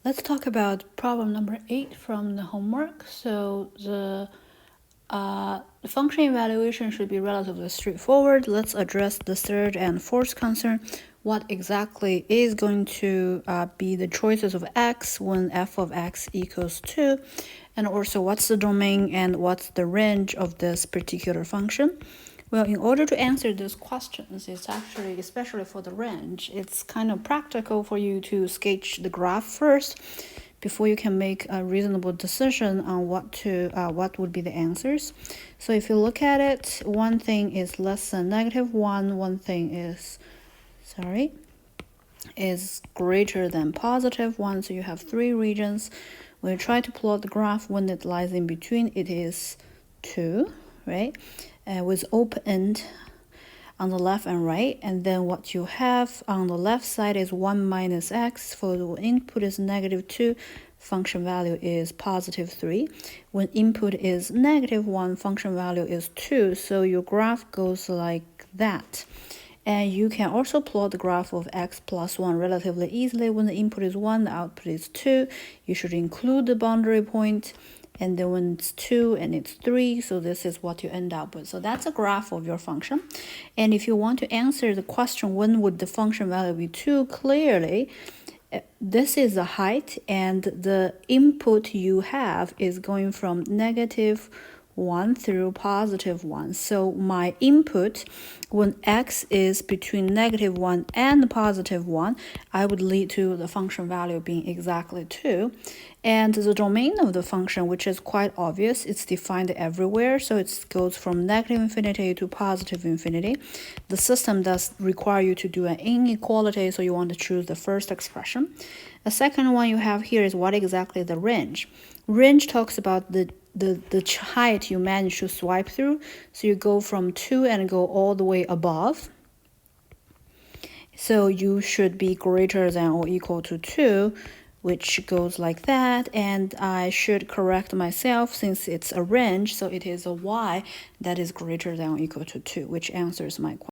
Let's talk about problem number 8 from the homework. So the function evaluation should be relatively straightforward. Let's address the third and fourth concern. What exactly is going to be the choices of x when f of x equals 2? And also, what's the domain and what's the range of this particular function? Well, in order to answer those questions, it's actually, especially for the range, it's kind of practical for you to sketch the graph first before you can make a reasonable decision on what would be the answers. So if you look at it, one thing is less than -1, one thing is greater than +1. So you have 3 regions. When you try to plot the graph, when it lies in between, it is 2, right? With open end on the left and right, and then what you have on the left side is 1 minus x. For the input is -2, function value is +3. When input is -1, function value is 2. So your graph goes like that. And you can also plot the graph of x plus 1 relatively easily. When the input is 1, the output is 2. You should include the boundary point. And then when it's 2 and it's 3, so this is what you end up with. So that's a graph of your function. And if you want to answer the question, when would the function value be 2, clearly, this is the height, and the input you have is going from -1 through +1. So my input, when x is between -1 and +1, I would lead to the function value being exactly 2. And the domain of the function, which is quite obvious, it's defined everywhere. So it goes from -infinity to +infinity. The system does require you to do an inequality, so you want to choose the first expression. The second one you have here is what exactly the range. Range talks about the height you manage to swipe through. So you go from 2 and go all the way above. So you should be greater than or equal to 2, which goes like that. And I should correct myself since it's a range, so it is a y that is greater than or equal to 2, which answers my question.